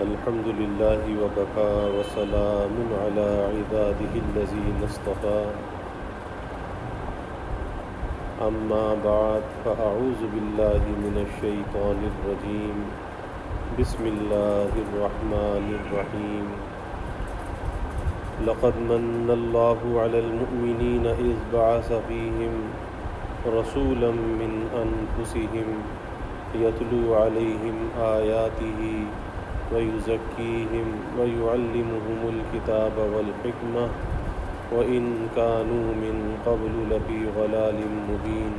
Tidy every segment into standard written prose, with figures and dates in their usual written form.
الحمد لله وكفى وسلام على عباده الذين اصطفى أما بعد فأعوذ بالله من الشيطان الرجيم بسم الله الرحمن الرحيم لقد من الله على المؤمنين إذ بعث فيهم رسولا من أنفسهم يتلو عليهم آياته ويزكيهم ويعلمهم الكتاب والحكمة وإن كانوا من قبل لفي ضلال مبين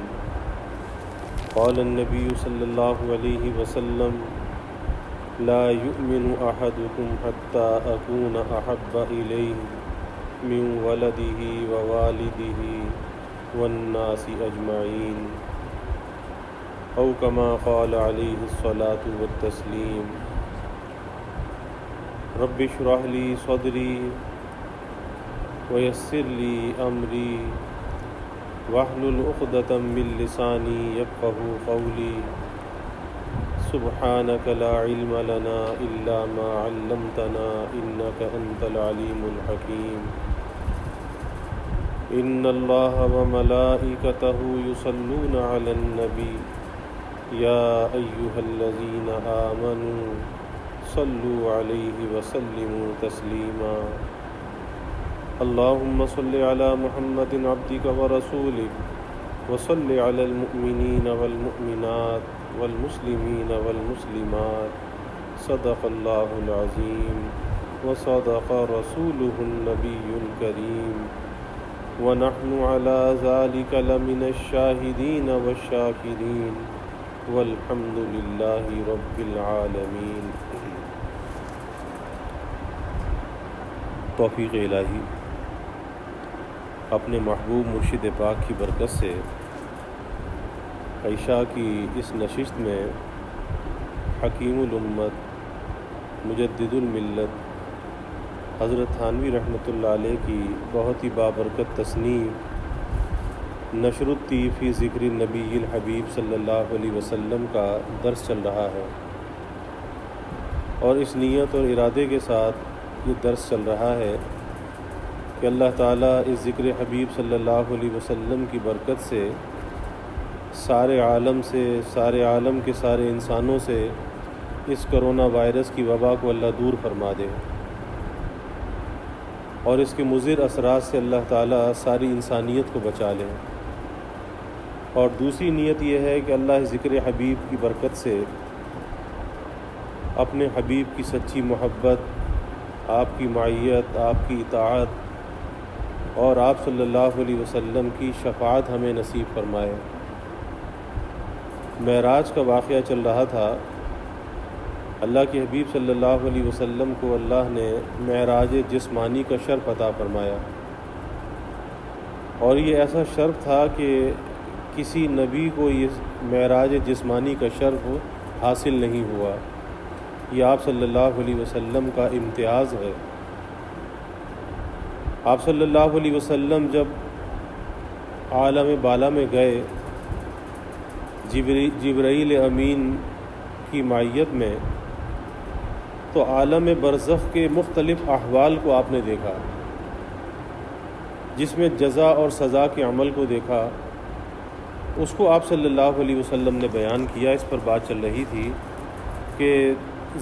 قال النبي صلى الله عليه وسلم لا يؤمن أحدكم حتى أكون أحب إليه من ولده ووالده والناس أجمعين أو كما قال عليه الصلاة والتسليم رب اشرح لي صدري ويسر لي أمري واحلل عقدة من لساني يفقهوا قولي سبحانك لا علم لنا إلا ما علمتنا إنك أنت العليم الحكيم إن الله وملائكته يصلون على النبي يا أيها الذين آمنوا صلوا عليه وسلموا تسليما اللهم صل على محمد عبدك ورسولك وصل على المؤمنين والمؤمنات والمسلمين والمسلمات صدق الله العظيم وصدق رسوله النبي الكريم ونحن على ذلك لمن الشاهدين والشاكرين والحمد لله رب العالمين۔ توفیق الہی اپنے محبوب مرشد پاک کی برکت سے عشاء کی اس نشست میں حکیم الامت مجدد الملت حضرت تھانوی رحمۃ اللہ علیہ کی بہت ہی بابرکت تصنیف نشر الطیب فی ذکر النبی الحبیب صلی اللہ علیہ وسلم کا درس چل رہا ہے، اور اس نیت اور ارادے کے ساتھ یہ درس چل رہا ہے کہ اللہ تعالیٰ اس ذکر حبیب صلی اللہ علیہ وسلم کی برکت سے سارے عالم کے سارے انسانوں سے اس کرونا وائرس کی وبا کو اللہ دور فرما دے، اور اس کے مضر اثرات سے اللہ تعالیٰ ساری انسانیت کو بچا لے۔ اور دوسری نیت یہ ہے کہ اللہ اس ذکر حبیب کی برکت سے اپنے حبیب کی سچی محبت، آپ کی معیت، آپ کی اطاعت اور آپ صلی اللہ علیہ وسلم کی شفاعت ہمیں نصیب فرمائے۔ معراج کا واقعہ چل رہا تھا۔ اللہ کے حبیب صلی اللہ علیہ وسلم کو اللہ نے معراج جسمانی کا شرف عطا فرمایا، اور یہ ایسا شرف تھا کہ کسی نبی کو یہ معراج جسمانی کا شرف حاصل نہیں ہوا۔ یہ آپ صلی اللہ علیہ وسلم کا امتیاز ہے۔ آپ صلی اللہ علیہ وسلم جب عالم بالا میں گئے جبرائیل امین کی معیت میں، تو عالم برزخ کے مختلف احوال کو آپ نے دیکھا، جس میں جزا اور سزا کے عمل کو دیکھا۔ اس کو آپ صلی اللہ علیہ وسلم نے بیان کیا۔ اس پر بات چل رہی تھی کہ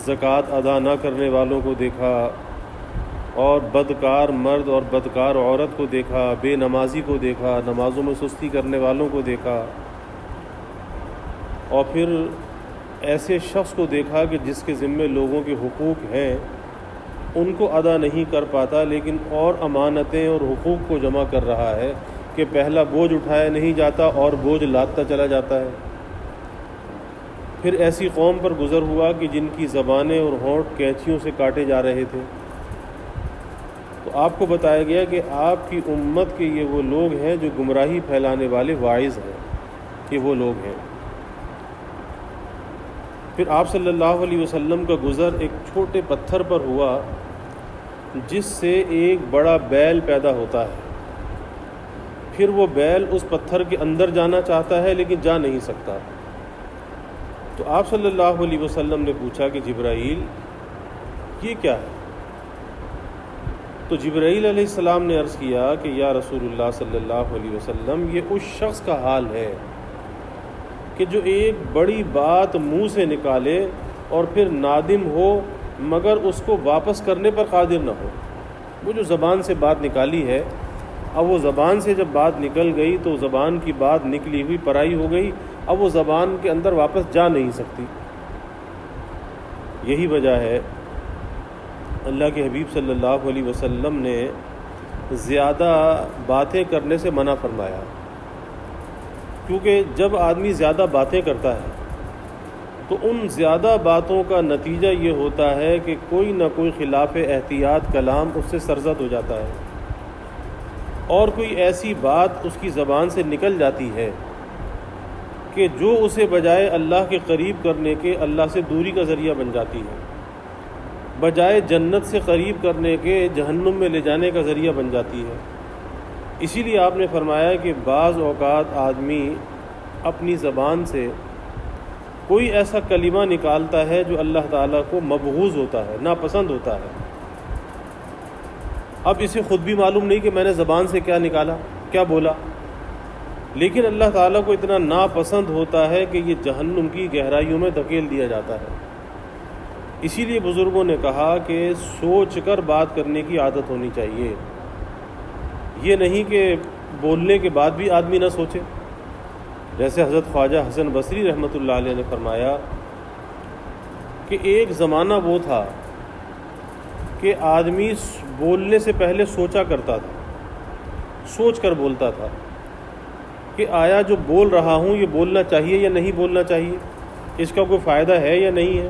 زکوٰۃ ادا نہ کرنے والوں کو دیکھا، اور بدکار مرد اور بدکار عورت کو دیکھا، بے نمازی کو دیکھا، نمازوں میں سستی کرنے والوں کو دیکھا، اور پھر ایسے شخص کو دیکھا کہ جس کے ذمے لوگوں کے حقوق ہیں ان کو ادا نہیں کر پاتا، لیکن اور امانتیں اور حقوق کو جمع کر رہا ہے کہ پہلا بوجھ اٹھایا نہیں جاتا اور بوجھ لادتا چلا جاتا ہے۔ پھر ایسی قوم پر گزر ہوا کہ جن کی زبانیں اور ہونٹ کینچیوں سے کاٹے جا رہے تھے، تو آپ کو بتایا گیا کہ آپ کی امت کے یہ وہ لوگ ہیں جو گمراہی پھیلانے والے واعظ ہیں، کہ وہ لوگ ہیں۔ پھر آپ صلی اللہ علیہ وسلم کا گزر ایک چھوٹے پتھر پر ہوا جس سے ایک بڑا بیل پیدا ہوتا ہے، پھر وہ بیل اس پتھر کے اندر جانا چاہتا ہے لیکن جا نہیں سکتا۔ تو آپ صلی اللہ علیہ وسلم نے پوچھا کہ جبرائیل، یہ کیا ہے؟ تو جبرائیل علیہ السلام نے عرض کیا کہ یا رسول اللہ صلی اللہ علیہ وسلم، یہ اس شخص کا حال ہے کہ جو ایک بڑی بات منہ سے نکالے اور پھر نادم ہو مگر اس کو واپس کرنے پر قادر نہ ہو۔ وہ جو زبان سے بات نکالی ہے، اب وہ زبان سے جب بات نکل گئی تو زبان کی بات نکلی ہوئی پرائی ہو گئی، اب وہ زبان کے اندر واپس جا نہیں سکتی۔ یہی وجہ ہے اللہ کے حبیب صلی اللہ علیہ وسلم نے زیادہ باتیں کرنے سے منع فرمایا، کیونکہ جب آدمی زیادہ باتیں کرتا ہے تو ان زیادہ باتوں کا نتیجہ یہ ہوتا ہے کہ کوئی نہ کوئی خلاف احتیاط کلام اس سے سرزد ہو جاتا ہے، اور کوئی ایسی بات اس کی زبان سے نکل جاتی ہے کہ جو اسے بجائے اللہ کے قریب کرنے کے اللہ سے دوری کا ذریعہ بن جاتی ہے، بجائے جنت سے قریب کرنے کے جہنم میں لے جانے کا ذریعہ بن جاتی ہے۔ اسی لیے آپ نے فرمایا کہ بعض اوقات آدمی اپنی زبان سے کوئی ایسا کلمہ نکالتا ہے جو اللہ تعالیٰ کو مبغوض ہوتا ہے، ناپسند ہوتا ہے۔ اب اسے خود بھی معلوم نہیں کہ میں نے زبان سے کیا نکالا، کیا بولا، لیکن اللہ تعالیٰ کو اتنا ناپسند ہوتا ہے کہ یہ جہنم کی گہرائیوں میں دھکیل دیا جاتا ہے۔ اسی لیے بزرگوں نے کہا کہ سوچ کر بات کرنے کی عادت ہونی چاہیے، یہ نہیں کہ بولنے کے بعد بھی آدمی نہ سوچے۔ جیسے حضرت خواجہ حسن بصری رحمۃ اللہ علیہ نے فرمایا کہ ایک زمانہ وہ تھا کہ آدمی بولنے سے پہلے سوچا کرتا تھا، سوچ کر بولتا تھا کہ آیا جو بول رہا ہوں یہ بولنا چاہیے یا نہیں بولنا چاہیے، اس کا کوئی فائدہ ہے یا نہیں ہے۔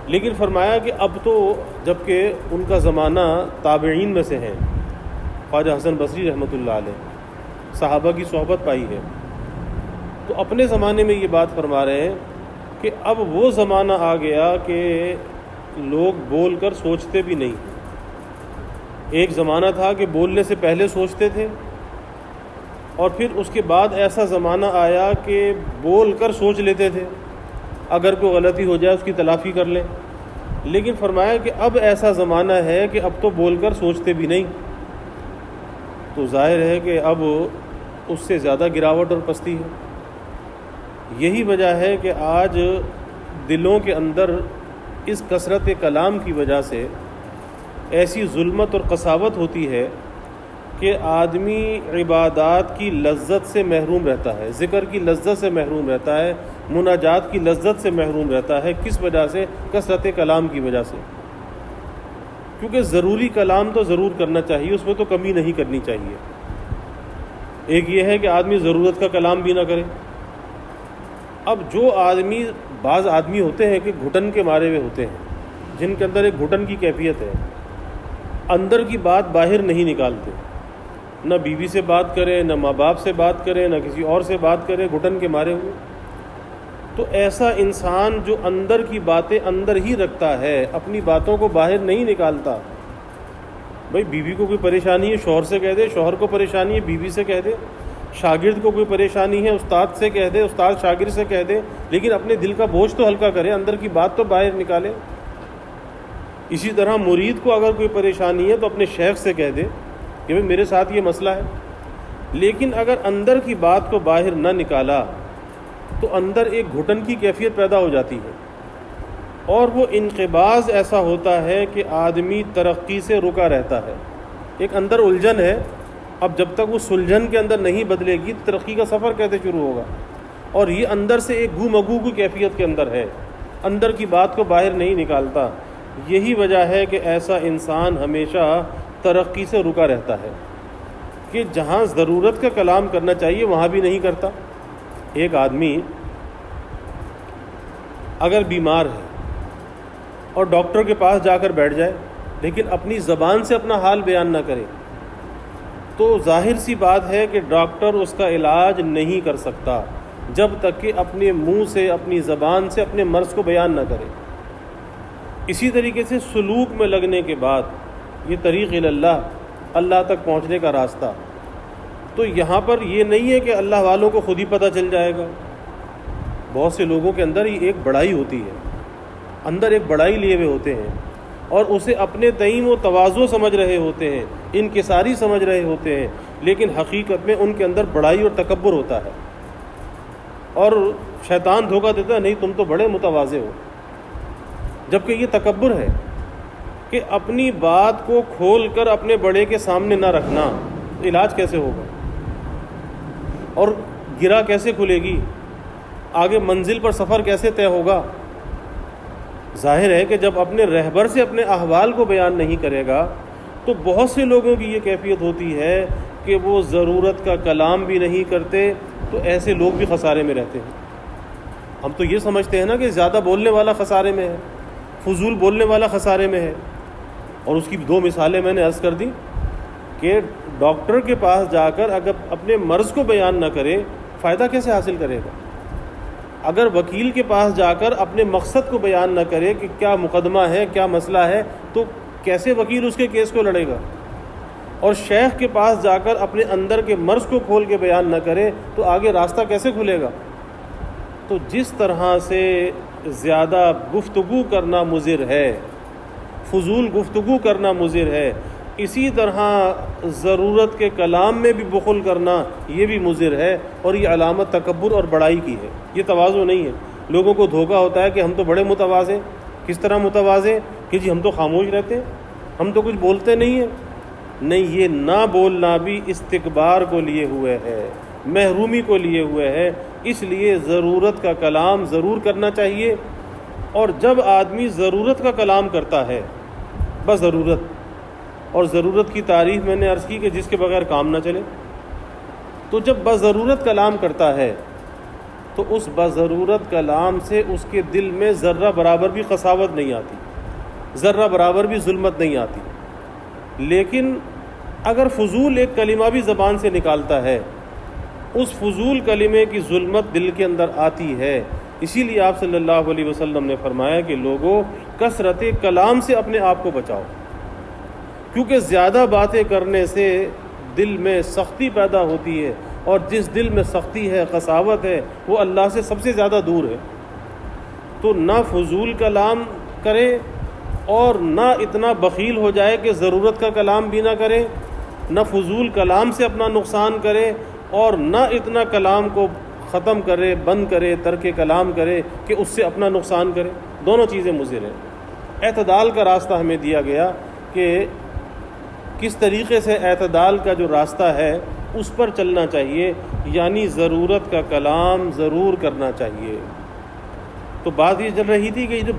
لیکن فرمایا کہ اب تو جب کہ ان کا زمانہ تابعین میں سے ہے، خواجہ حسن بصری رحمۃ اللہ علیہ صحابہ کی صحبت پائی ہے، تو اپنے زمانے میں یہ بات فرما رہے ہیں کہ اب وہ زمانہ آ گیا کہ لوگ بول کر سوچتے بھی نہیں۔ ایک زمانہ تھا کہ بولنے سے پہلے سوچتے تھے، اور پھر اس کے بعد ایسا زمانہ آیا کہ بول کر سوچ لیتے تھے، اگر کوئی غلطی ہو جائے اس کی تلافی کر لیں۔ لیکن فرمایا کہ اب ایسا زمانہ ہے کہ اب تو بول کر سوچتے بھی نہیں، تو ظاہر ہے کہ اب اس سے زیادہ گراوٹ اور پستی ہے۔ یہی وجہ ہے کہ آج دلوں کے اندر اس کثرت کلام کی وجہ سے ایسی ظلمت اور قساوت ہوتی ہے کہ آدمی عبادات کی لذت سے محروم رہتا ہے، ذکر کی لذت سے محروم رہتا ہے، مناجات کی لذت سے محروم رہتا ہے۔ کس وجہ سے؟ کثرت کلام کی وجہ سے۔ کیونکہ ضروری کلام تو ضرور کرنا چاہیے، اس میں تو کمی نہیں کرنی چاہیے۔ ایک یہ ہے کہ آدمی ضرورت کا کلام بھی نہ کرے۔ اب جو آدمی، بعض آدمی ہوتے ہیں کہ گھٹن کے مارے ہوئے ہوتے ہیں، جن کے اندر ایک گھٹن کی کیفیت ہے، اندر کی بات باہر نہیں نکالتے، نہ بیوی سے بات کرے، نہ ماں باپ سے بات کرے، نہ کسی اور سے بات کرے، گھٹن کے مارے ہوئے۔ تو ایسا انسان جو اندر کی باتیں اندر ہی رکھتا ہے، اپنی باتوں کو باہر نہیں نکالتا، بھائی بیوی کو کوئی پریشانی ہے شوہر سے کہہ دے، شوہر کو پریشانی ہے بیوی سے کہہ دے، شاگرد کو کوئی پریشانی ہے استاد سے کہہ دے، استاد شاگرد سے کہہ دے، لیکن اپنے دل کا بوجھ تو ہلکا کرے، اندر کی بات تو باہر نکالے۔ اسی طرح مرید کو اگر کوئی پریشانی ہے تو اپنے شیخ سے کہہ دے کہ بھائی میرے ساتھ یہ مسئلہ ہے، لیکن اگر اندر کی بات کو باہر نہ نکالا تو اندر ایک گھٹن کی کیفیت پیدا ہو جاتی ہے، اور وہ انقباض ایسا ہوتا ہے کہ آدمی ترقی سے رکا رہتا ہے۔ ایک اندر الجھن ہے، اب جب تک وہ سلجھن کے اندر نہیں بدلے گی تو ترقی کا سفر کیسے شروع ہوگا؟ اور یہ اندر سے ایک گو مگو کی کیفیت کے اندر ہے، اندر کی بات کو باہر نہیں نکالتا۔ یہی وجہ ہے کہ ایسا انسان ہمیشہ ترقی سے رکا رہتا ہے کہ جہاں ضرورت کا کلام کرنا چاہیے وہاں بھی نہیں کرتا۔ ایک آدمی اگر بیمار ہے اور ڈاکٹر کے پاس جا کر بیٹھ جائے لیکن اپنی زبان سے اپنا حال بیان نہ کرے تو ظاہر سی بات ہے کہ ڈاکٹر اس کا علاج نہیں کر سکتا جب تک کہ اپنے منہ سے، اپنی زبان سے اپنے مرض کو بیان نہ کرے۔ اسی طریقے سے سلوک میں لگنے کے بعد یہ طریق اللہ، اللہ تک پہنچنے کا راستہ، تو یہاں پر یہ نہیں ہے کہ اللہ والوں کو خود ہی پتہ چل جائے گا۔ بہت سے لوگوں کے اندر یہ ایک بڑائی ہوتی ہے اندر ایک بڑائی لیے ہوئے ہوتے ہیں اور اسے اپنے تئیں وہ تواضع سمجھ رہے ہوتے ہیں، انکساری سمجھ رہے ہوتے ہیں، لیکن حقیقت میں ان کے اندر بڑائی اور تکبر ہوتا ہے، اور شیطان دھوکہ دیتا ہے نہیں تم تو بڑے متواضع ہو، جبکہ یہ تکبر ہے کہ اپنی بات کو کھول کر اپنے بڑے کے سامنے نہ رکھنا۔ علاج کیسے ہوگا اور گرہ کیسے کھلے گی؟ آگے منزل پر سفر کیسے طے ہوگا؟ ظاہر ہے کہ جب اپنے رہبر سے اپنے احوال کو بیان نہیں کرے گا تو بہت سے لوگوں کی یہ کیفیت ہوتی ہے کہ وہ ضرورت کا کلام بھی نہیں کرتے، تو ایسے لوگ بھی خسارے میں رہتے ہیں۔ ہم تو یہ سمجھتے ہیں نا کہ زیادہ بولنے والا خسارے میں ہے، فضول بولنے والا خسارے میں ہے، اور اس کی 2 مثالیں میں نے عرض کر دی کہ ڈاکٹر کے پاس جا کر اگر اپنے مرض کو بیان نہ کرے فائدہ کیسے حاصل کرے گا؟ اگر وکیل کے پاس جا کر اپنے مقصد کو بیان نہ کرے کہ کیا مقدمہ ہے، کیا مسئلہ ہے، تو کیسے وکیل اس کے کیس کو لڑے گا؟ اور شیخ کے پاس جا کر اپنے اندر کے مرض کو کھول کے بیان نہ کرے تو آگے راستہ کیسے کھلے گا؟ تو جس طرح سے زیادہ گفتگو کرنا مضر ہے، فضول گفتگو کرنا مضر ہے، اسی طرح ضرورت کے کلام میں بھی بخل کرنا یہ بھی مضر ہے، اور یہ علامت تکبر اور بڑائی کی ہے، یہ تواضع نہیں ہے۔ لوگوں کو دھوکہ ہوتا ہے کہ ہم تو بڑے متواضع، کس طرح متواضع کہ جی ہم تو خاموش رہتے ہیں، ہم تو کچھ بولتے نہیں ہیں۔ نہیں، یہ نہ بولنا بھی استکبار کو لیے ہوئے ہے، محرومی کو لیے ہوئے ہے، اس لیے ضرورت کا کلام ضرور کرنا چاہیے۔ اور جب آدمی ضرورت کا کلام کرتا ہے، بس ضرورت، اور ضرورت کی تعریف میں نے عرض کی کہ جس کے بغیر کام نہ چلے، تو جب بضرورت کلام کرتا ہے تو اس بضرورت کلام سے اس کے دل میں ذرہ برابر بھی قساوت نہیں آتی، ذرہ برابر بھی ظلمت نہیں آتی۔ لیکن اگر فضول ایک کلمہ بھی زبان سے نکالتا ہے، اس فضول کلمے کی ظلمت دل کے اندر آتی ہے۔ اسی لیے آپ صلی اللہ علیہ وسلم نے فرمایا کہ لوگوں، کثرت کلام سے اپنے آپ کو بچاؤ، کیونکہ زیادہ باتیں کرنے سے دل میں سختی پیدا ہوتی ہے، اور جس دل میں سختی ہے، قساوت ہے، وہ اللہ سے سب سے زیادہ دور ہے۔ تو نہ فضول کلام کرے اور نہ اتنا بخیل ہو جائے کہ ضرورت کا کلام بھی نہ کرے، نہ فضول کلام سے اپنا نقصان کرے، اور نہ اتنا کلام کو ختم کرے، بند کرے، ترک کلام کرے کہ اس سے اپنا نقصان کرے۔ دونوں چیزیں مضر ہیں۔ اعتدال کا راستہ ہمیں دیا گیا کہ کس طریقے سے اعتدال کا جو راستہ ہے اس پر چلنا چاہیے، یعنی ضرورت کا کلام ضرور کرنا چاہیے۔ تو بات یہ چل رہی تھی کہ یہ جو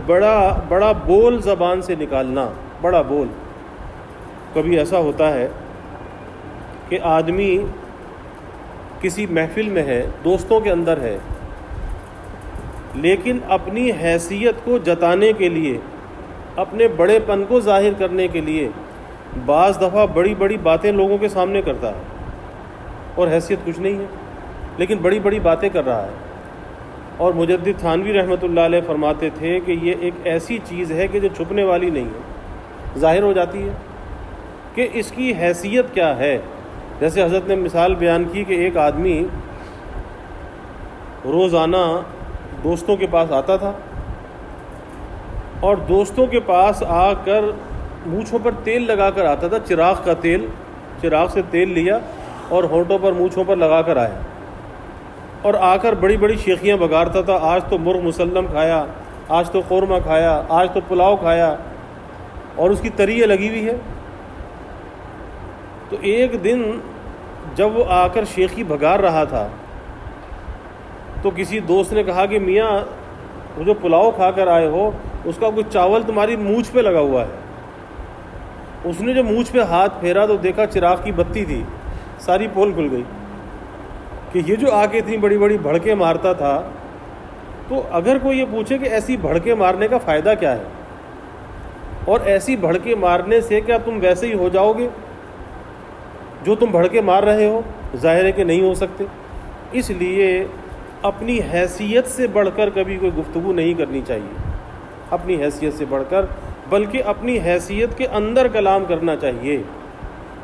بڑا بول زبان سے نکالنا، بڑا بول، کبھی ایسا ہوتا ہے کہ آدمی کسی محفل میں ہے، دوستوں کے اندر ہے، لیکن اپنی حیثیت کو جتانے کے لیے، اپنے بڑے پن کو ظاہر کرنے کے لیے بعض دفعہ بڑی بڑی باتیں لوگوں کے سامنے کرتا ہے، اور حیثیت کچھ نہیں ہے لیکن بڑی بڑی باتیں کر رہا ہے۔ اور مجدد تھانوی رحمۃ اللہ علیہ فرماتے تھے کہ یہ ایک ایسی چیز ہے کہ جو چھپنے والی نہیں ہے، ظاہر ہو جاتی ہے کہ اس کی حیثیت کیا ہے۔ جیسے حضرت نے مثال بیان کی کہ ایک آدمی روزانہ دوستوں کے پاس آتا تھا، اور دوستوں کے پاس آ کر مونچھوں پر تیل لگا کر آتا تھا، چراغ کا تیل، چراغ سے تیل لیا اور ہونٹوں پر مونچھوں پر لگا کر آیا، اور آ کر بڑی بڑی شیخیاں بگارتا تھا، آج تو مرغ مسلم کھایا، آج تو قورمہ کھایا، آج تو پلاؤ کھایا، اور اس کی تریہ لگی ہوئی ہے۔ تو ایک دن جب وہ آ کر شیخی بھگار رہا تھا تو کسی دوست نے کہا کہ میاں وہ جو پلاؤ کھا کر آئے ہو اس کا کچھ چاول تمہاری مونچھ پہ لگا ہوا ہے۔ اس نے جو مونچھ پہ ہاتھ پھیرا تو دیکھا چراغ کی بتی تھی، ساری پول کھل گئی کہ یہ جو آ کے اتنی بڑی بڑی بھڑکے مارتا تھا۔ تو اگر کوئی یہ پوچھے کہ ایسی بھڑکے مارنے کا فائدہ کیا ہے، اور ایسی بھڑکے مارنے سے کیا تم ویسے ہی ہو جاؤ گے جو تم بھڑکے مار رہے ہو؟ ظاہر ہے کہ نہیں ہو سکتے۔ اس لیے اپنی حیثیت سے بڑھ کر کبھی کوئی گفتگو نہیں کرنی چاہیے، اپنی حیثیت سے بڑھ کر، بلکہ اپنی حیثیت کے اندر کلام کرنا چاہیے،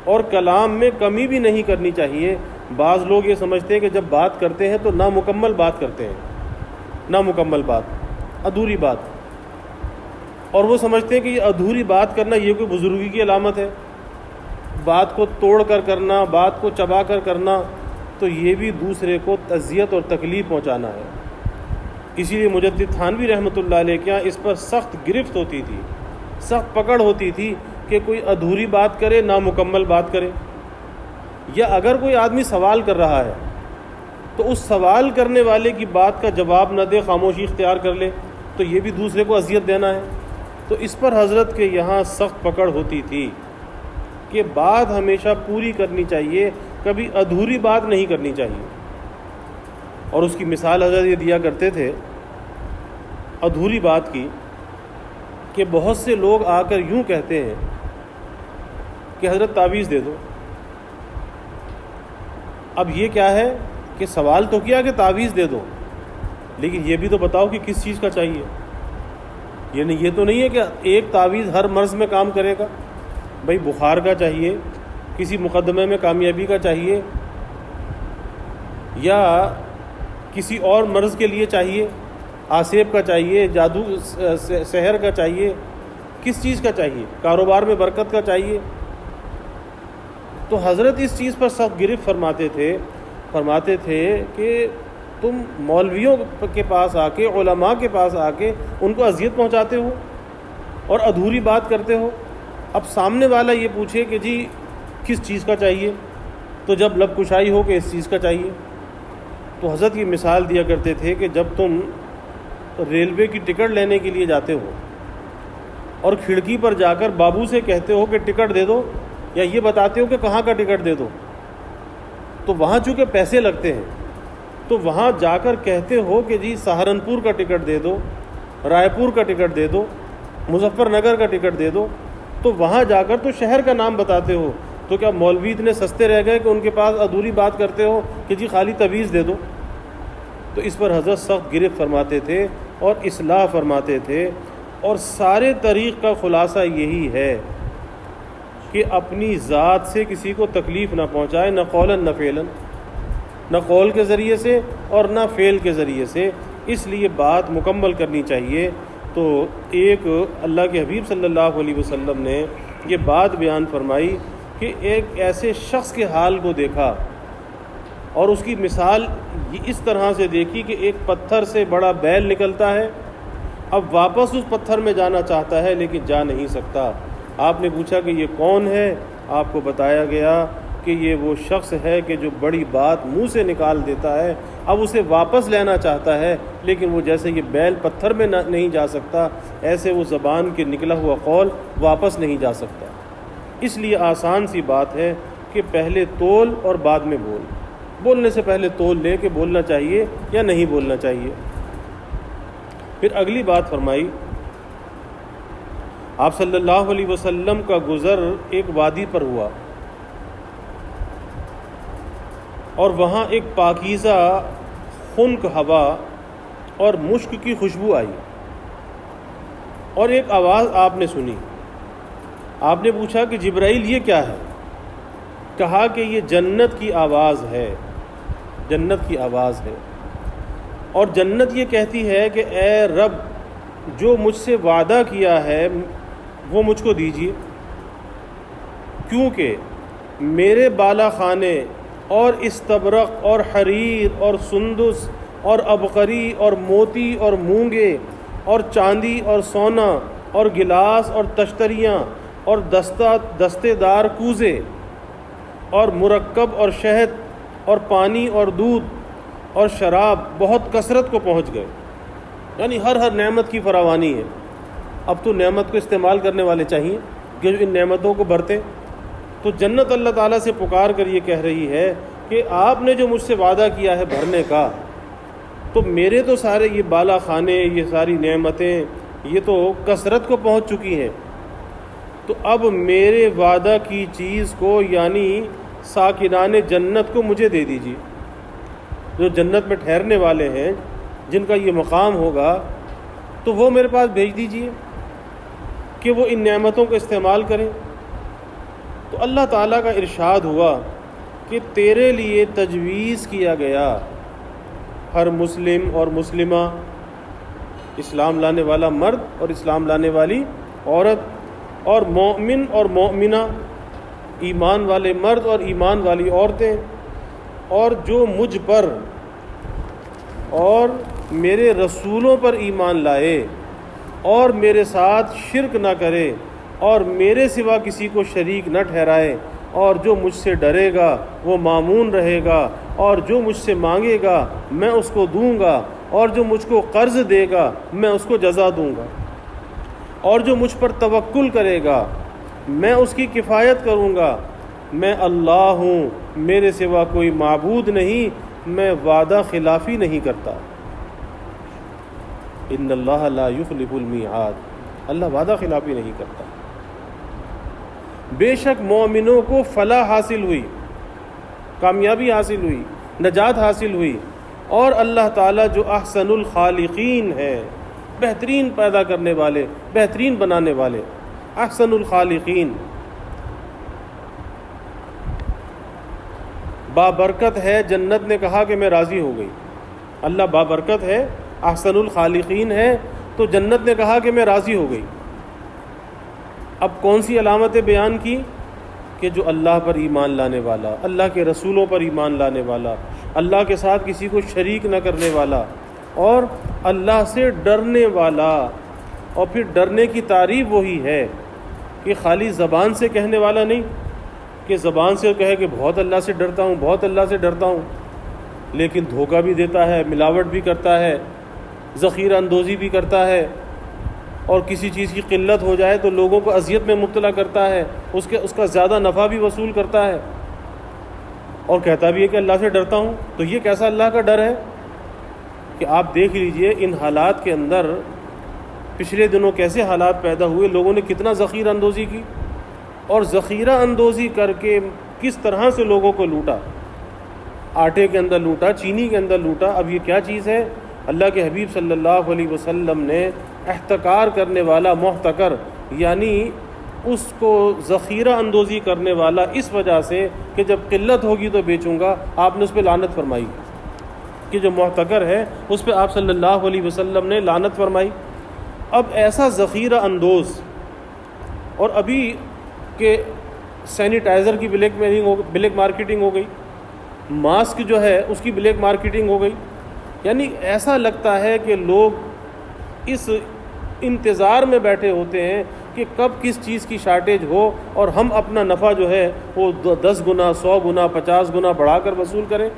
اور کلام میں کمی بھی نہیں کرنی چاہیے۔ بعض لوگ یہ سمجھتے ہیں کہ جب بات کرتے ہیں تو نامکمل بات کرتے ہیں، نامکمل بات، ادھوری بات، اور وہ سمجھتے ہیں کہ یہ ادھوری بات کرنا یہ کوئی بزرگی کی علامت ہے، بات کو توڑ کر کرنا، بات کو چبا کر کرنا، تو یہ بھی دوسرے کو اذیت اور تکلیف پہنچانا ہے۔ اسی لیے مجدد تھانوی رحمۃ اللہ علیہ کے یہاں اس پر سخت گرفت ہوتی تھی، سخت پکڑ ہوتی تھی کہ کوئی ادھوری بات کرے، نامکمل بات کرے، یا اگر کوئی آدمی سوال کر رہا ہے تو اس سوال کرنے والے کی بات کا جواب نہ دے، خاموشی اختیار کر لے، تو یہ بھی دوسرے کو اذیت دینا ہے۔ تو اس پر حضرت کے یہاں سخت پکڑ ہوتی تھی کہ بات ہمیشہ پوری کرنی چاہیے، کبھی ادھوری بات نہیں کرنی چاہیے۔ اور اس کی مثال حضرت یہ دیا کرتے تھے ادھوری بات کی، کہ بہت سے لوگ آ کر یوں کہتے ہیں کہ حضرت تعویذ دے دو۔ اب یہ کیا ہے کہ سوال تو کیا کہ تعویذ دے دو، لیکن یہ بھی تو بتاؤ کہ کس چیز کا چاہیے۔ یعنی یہ تو نہیں ہے کہ ایک تعویذ ہر مرض میں کام کرے گا، بھئی بخار کا چاہیے، کسی مقدمے میں کامیابی کا چاہیے، یا کسی اور مرض کے لیے چاہیے، آسیب کا چاہیے، جادو سحر کا چاہیے، کس چیز کا چاہیے، کاروبار میں برکت کا چاہیے۔ تو حضرت اس چیز پر سخت گرفت فرماتے تھے کہ تم مولویوں کے پاس آ کے، علماء کے پاس آ کے ان کو اذیت پہنچاتے ہو اور ادھوری بات کرتے ہو۔ اب سامنے والا یہ پوچھے کہ جی کس چیز کا چاہیے، تو جب لب کشائی ہو کہ اس چیز کا چاہیے۔ تو حضرت یہ مثال دیا کرتے تھے کہ جب تم ریلوے کی ٹکٹ لینے کے لیے جاتے ہو اور کھڑکی پر جا کر بابو سے کہتے ہو کہ ٹکٹ دے دو، یا یہ بتاتے ہو کہ کہاں کا ٹکٹ دے دو، تو وہاں چونکہ پیسے لگتے ہیں تو وہاں جا کر کہتے ہو کہ جی سہارنپور کا ٹکٹ دے دو، رائے پور کا ٹکٹ دے دو، مظفر نگر کا ٹکٹ دے دو، تو وہاں جا کر تو شہر کا نام بتاتے ہو۔ تو کیا مولوی اتنے سستے رہ گئے کہ ان کے پاس ادھوری بات کرتے ہو کہ جی خالی تعویذ دے دو؟ تو اس پر حضرت سخت گرفت فرماتے تھے اور اصلاح فرماتے تھے، اور سارے طریق کا خلاصہ یہی ہے کہ اپنی ذات سے کسی کو تکلیف نہ پہنچائے، نہ قولاً نہ فعلاً، نہ قول کے ذریعے سے اور نہ فعل کے ذریعے سے۔ اس لیے بات مکمل کرنی چاہیے۔ تو ایک اللہ کے حبیب صلی اللہ علیہ وسلم نے یہ بات بیان فرمائی کہ ایک ایسے شخص کے حال کو دیکھا اور اس کی مثال اس طرح سے دیکھی کہ ایک پتھر سے بڑا بیل نکلتا ہے، اب واپس اس پتھر میں جانا چاہتا ہے لیکن جا نہیں سکتا۔ آپ نے پوچھا کہ یہ کون ہے؟ آپ کو بتایا گیا کہ یہ وہ شخص ہے کہ جو بڑی بات منہ سے نکال دیتا ہے، اب اسے واپس لینا چاہتا ہے لیکن وہ جیسے یہ بیل پتھر میں نہیں جا سکتا، ایسے وہ زبان کے نکلا ہوا قول واپس نہیں جا سکتا۔ اس لیے آسان سی بات ہے کہ پہلے تول اور بعد میں بول، بولنے سے پہلے تول لے کے بولنا چاہیے یا نہیں بولنا چاہیے۔ پھر اگلی بات فرمائی، آپ صلی اللہ علیہ وسلم کا گزر ایک وادی پر ہوا اور وہاں ایک پاکیزہ خنک ہوا اور مشک کی خوشبو آئی، اور ایک آواز آپ نے سنی۔ آپ نے پوچھا کہ جبرائیل یہ کیا ہے؟ کہا کہ یہ جنت کی آواز ہے، جنت کی آواز ہے، اور جنت یہ کہتی ہے کہ اے رب، جو مجھ سے وعدہ کیا ہے وہ مجھ کو دیجیے، کیونکہ میرے بالا خانے اور استبرق اور حریر اور سندس اور عبقری اور موتی اور مونگے اور چاندی اور سونا اور گلاس اور تشتریاں اور دستے دار کوزے اور مرکب اور شہد اور پانی اور دودھ اور شراب بہت کثرت کو پہنچ گئے۔ یعنی ہر نعمت کی فراوانی ہے۔ اب تو نعمت کو استعمال کرنے والے چاہیے کہ جو ان نعمتوں کو بھرتے۔ تو جنت اللہ تعالیٰ سے پکار کر یہ کہہ رہی ہے کہ آپ نے جو مجھ سے وعدہ کیا ہے بھرنے کا، تو میرے تو سارے یہ بالا خانے، یہ ساری نعمتیں، یہ تو کثرت کو پہنچ چکی ہیں، تو اب میرے وعدہ کی چیز کو یعنی ساکنان جنت کو مجھے دے دیجیے۔ جو جنت میں ٹھہرنے والے ہیں، جن کا یہ مقام ہوگا، تو وہ میرے پاس بھیج دیجیے کہ وہ ان نعمتوں کو استعمال کریں۔ تو اللہ تعالیٰ کا ارشاد ہوا کہ تیرے لیے تجویز کیا گیا ہر مسلم اور مسلمہ اسلام لانے والا مرد اور اسلام لانے والی عورت، اور مومن اور مومنہ، ایمان والے مرد اور ایمان والی عورتیں، اور جو مجھ پر اور میرے رسولوں پر ایمان لائے اور میرے ساتھ شرک نہ کرے اور میرے سوا کسی کو شریک نہ ٹھہرائے، اور جو مجھ سے ڈرے گا وہ مامون رہے گا، اور جو مجھ سے مانگے گا میں اس کو دوں گا، اور جو مجھ کو قرض دے گا میں اس کو جزا دوں گا، اور جو مجھ پر توکل کرے گا میں اس کی کفایت کروں گا۔ میں اللہ ہوں، میرے سوا کوئی معبود نہیں، میں وعدہ خلافی نہیں کرتا۔ ان اللہ لا یخلف المیعاد، اللہ وعدہ خلافی نہیں کرتا۔ بے شک مومنوں کو فلاح حاصل ہوئی، کامیابی حاصل ہوئی، نجات حاصل ہوئی، اور اللہ تعالیٰ جو احسن الخالقین ہے، بہترین پیدا کرنے والے، بہترین بنانے والے، احسن الخالقین، بابرکت ہے۔ جنت نے کہا کہ میں راضی ہو گئی، اللہ بابرکت ہے، احسن الخالقین ہے، تو جنت نے کہا کہ میں راضی ہو گئی۔ اب کون سی علامتیں بیان کی؟ کہ جو اللہ پر ایمان لانے والا، اللہ کے رسولوں پر ایمان لانے والا، اللہ کے ساتھ کسی کو شریک نہ کرنے والا، اور اللہ سے ڈرنے والا۔ اور پھر ڈرنے کی تعریف وہی ہے کہ خالی زبان سے کہنے والا نہیں، کہ زبان سے کہے کہ بہت اللہ سے ڈرتا ہوں، بہت اللہ سے ڈرتا ہوں، لیکن دھوکہ بھی دیتا ہے، ملاوٹ بھی کرتا ہے، ذخیرہ اندوزی بھی کرتا ہے، اور کسی چیز کی قلت ہو جائے تو لوگوں کو اذیت میں مبتلا کرتا ہے، اس کا زیادہ نفع بھی وصول کرتا ہے، اور کہتا بھی ہے کہ اللہ سے ڈرتا ہوں۔ تو یہ کیسا اللہ کا ڈر ہے کہ آپ دیکھ لیجئے ان حالات کے اندر پچھلے دنوں کیسے حالات پیدا ہوئے، لوگوں نے کتنا ذخیرہ اندوزی کی، اور ذخیرہ اندوزی کر کے کس طرح سے لوگوں کو لوٹا، آٹے کے اندر لوٹا، چینی کے اندر لوٹا۔ اب یہ کیا چیز ہے؟ اللہ کے حبیب صلی اللہ علیہ وسلم نے احتکار کرنے والا محتکر، یعنی اس کو ذخیرہ اندوزی کرنے والا، اس وجہ سے کہ جب قلت ہوگی تو بیچوں گا، آپ نے اس پہ لعنت فرمائی کہ جو محتکر ہے اس پہ آپ صلی اللہ علیہ وسلم نے لعنت فرمائی۔ اب ایسا ذخیرہ اندوز، اور ابھی کہ سینیٹائزر کی بلیک مارکیٹنگ ہو گئی، ماسک جو ہے اس کی بلیک مارکیٹنگ ہو گئی، یعنی ایسا لگتا ہے کہ لوگ اس انتظار میں بیٹھے ہوتے ہیں کہ کب کس چیز کی شارٹیج ہو اور ہم اپنا نفع جو ہے وہ 10 گنا، 100 گنا، 50 گنا بڑھا کر وصول کریں،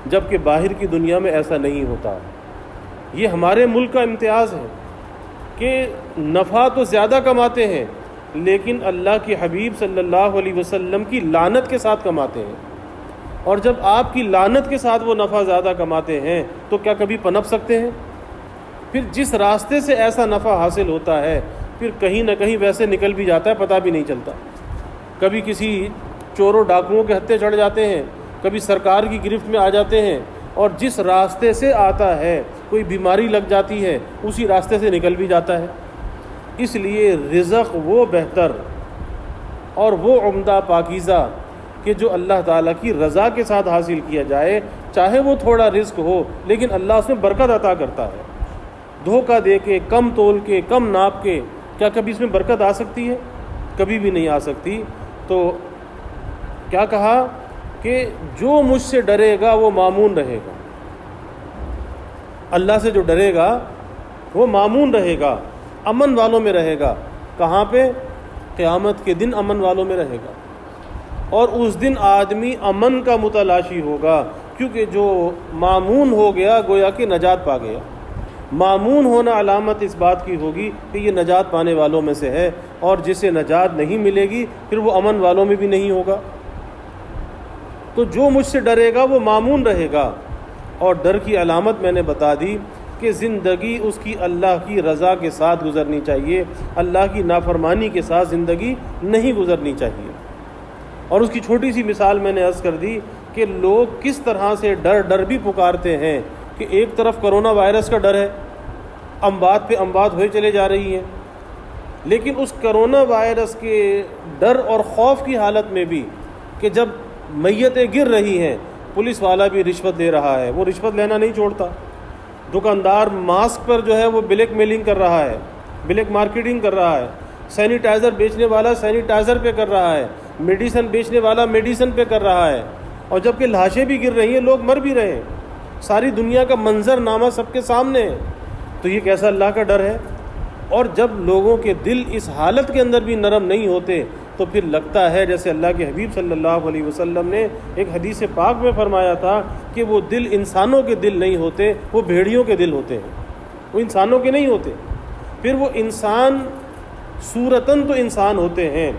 جبکہ باہر کی دنیا میں ایسا نہیں ہوتا۔ یہ ہمارے ملک کا امتیاز ہے کہ نفع تو زیادہ کماتے ہیں لیکن اللہ کے حبیب صلی اللہ علیہ وسلم کی لعنت کے ساتھ کماتے ہیں، اور جب آپ کی لعنت کے ساتھ وہ نفع زیادہ کماتے ہیں تو کیا کبھی پنپ سکتے ہیں؟ پھر جس راستے سے ایسا نفع حاصل ہوتا ہے پھر کہیں نہ کہیں ویسے نکل بھی جاتا ہے، پتہ بھی نہیں چلتا۔ کبھی کسی چوروں ڈاکوؤں کے ہتھے چڑھ جاتے ہیں، کبھی سرکار کی گرفت میں آ جاتے ہیں، اور جس راستے سے آتا ہے کوئی بیماری لگ جاتی ہے اسی راستے سے نکل بھی جاتا ہے۔ اس لیے رزق وہ بہتر اور وہ عمدہ پاکیزہ کہ جو اللہ تعالیٰ کی رضا کے ساتھ حاصل کیا جائے، چاہے وہ تھوڑا رزق ہو لیکن اللہ اس میں برکت عطا کرتا ہے۔ دھوکہ دے کے، کم تول کے، کم ناپ کے، کیا کبھی اس میں برکت آ سکتی ہے؟ کبھی بھی نہیں آ سکتی۔ تو کیا کہا کہ جو مجھ سے ڈرے گا وہ مامون رہے گا، اللہ سے جو ڈرے گا وہ مامون رہے گا، امن والوں میں رہے گا۔ کہاں پہ؟ قیامت کے دن امن والوں میں رہے گا، اور اس دن آدمی امن کا متلاشی ہوگا، کیونکہ جو مامون ہو گیا گویا کہ نجات پا گیا۔ مامون ہونا علامت اس بات کی ہوگی کہ یہ نجات پانے والوں میں سے ہے، اور جسے نجات نہیں ملے گی پھر وہ امن والوں میں بھی نہیں ہوگا۔ تو جو مجھ سے ڈرے گا وہ مامون رہے گا، اور ڈر کی علامت میں نے بتا دی کہ زندگی اس کی اللہ کی رضا کے ساتھ گزرنی چاہیے، اللہ کی نافرمانی کے ساتھ زندگی نہیں گزرنی چاہیے۔ اور اس کی چھوٹی سی مثال میں نے عرض کر دی کہ لوگ کس طرح سے ڈر بھی پکارتے ہیں کہ ایک طرف کرونا وائرس کا ڈر ہے، اموات پہ اموات ہوئے چلے جا رہی ہیں، لیکن اس کرونا وائرس کے ڈر اور خوف کی حالت میں بھی کہ جب میتیں گر رہی ہیں پولیس والا بھی رشوت دے رہا ہے، وہ رشوت لینا نہیں چھوڑتا، دکاندار ماسک پر جو ہے وہ بلیک میلنگ کر رہا ہے، بلیک مارکیٹنگ کر رہا ہے، سینیٹائزر بیچنے والا سینیٹائزر پہ کر رہا ہے، میڈیسن بیچنے والا میڈیسن پہ کر رہا ہے، اور جبکہ لاشیں بھی گر رہی ہیں، لوگ مر بھی رہے ہیں، ساری دنیا کا منظر نامہ سب کے سامنے ہے۔ تو یہ کیسا اللہ کا ڈر ہے؟ اور جب لوگوں کے دل اس حالت کے اندر بھی نرم نہیں ہوتے تو پھر لگتا ہے جیسے اللہ کے حبیب صلی اللہ علیہ وسلم نے ایک حدیث پاک میں فرمایا تھا کہ وہ دل انسانوں کے دل نہیں ہوتے، وہ بھیڑیوں کے دل ہوتے ہیں، وہ انسانوں کے نہیں ہوتے۔ پھر وہ انسان صورتاً تو انسان ہوتے ہیں،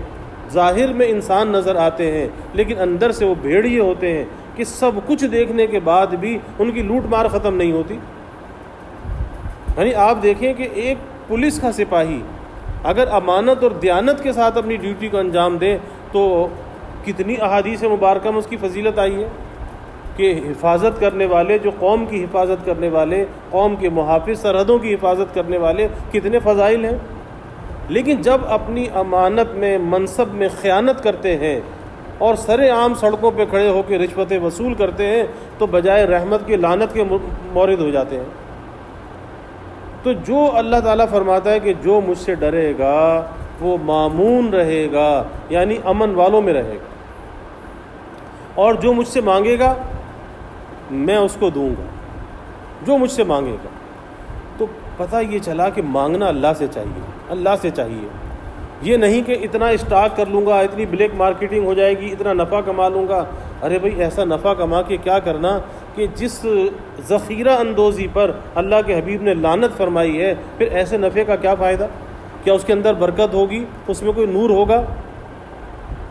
ظاہر میں انسان نظر آتے ہیں، لیکن اندر سے وہ بھیڑیے ہوتے ہیں کہ سب کچھ دیکھنے کے بعد بھی ان کی لوٹ مار ختم نہیں ہوتی۔ یعنی آپ دیکھیں کہ ایک پولیس کا سپاہی اگر امانت اور دیانت کے ساتھ اپنی ڈیوٹی کو انجام دے تو کتنی احادیث مبارکہ میں اس کی فضیلت آئی ہے کہ حفاظت کرنے والے، جو قوم کی حفاظت کرنے والے، قوم کے محافظ، سرحدوں کی حفاظت کرنے والے، کتنے فضائل ہیں۔ لیکن جب اپنی امانت میں، منصب میں خیانت کرتے ہیں اور سر عام سڑکوں پہ کھڑے ہو کے رشوتیں وصول کرتے ہیں تو بجائے رحمت کے لعنت کے مورد ہو جاتے ہیں۔ تو جو اللہ تعالیٰ فرماتا ہے کہ جو مجھ سے ڈرے گا وہ مامون رہے گا، یعنی امن والوں میں رہے گا، اور جو مجھ سے مانگے گا میں اس کو دوں گا، جو مجھ سے مانگے گا۔ تو پتہ یہ چلا کہ مانگنا اللہ سے چاہیے، اللہ سے چاہیے، یہ نہیں کہ اتنا اسٹاک کر لوں گا، اتنی بلیک مارکیٹنگ ہو جائے گی، اتنا نفع کما لوں گا۔ ارے بھائی ایسا نفع کما کے کیا کرنا کہ جس ذخیرہ اندوزی پر اللہ کے حبیب نے لعنت فرمائی ہے، پھر ایسے نفع کا کیا فائدہ؟ کیا اس کے اندر برکت ہوگی؟ اس میں کوئی نور ہوگا؟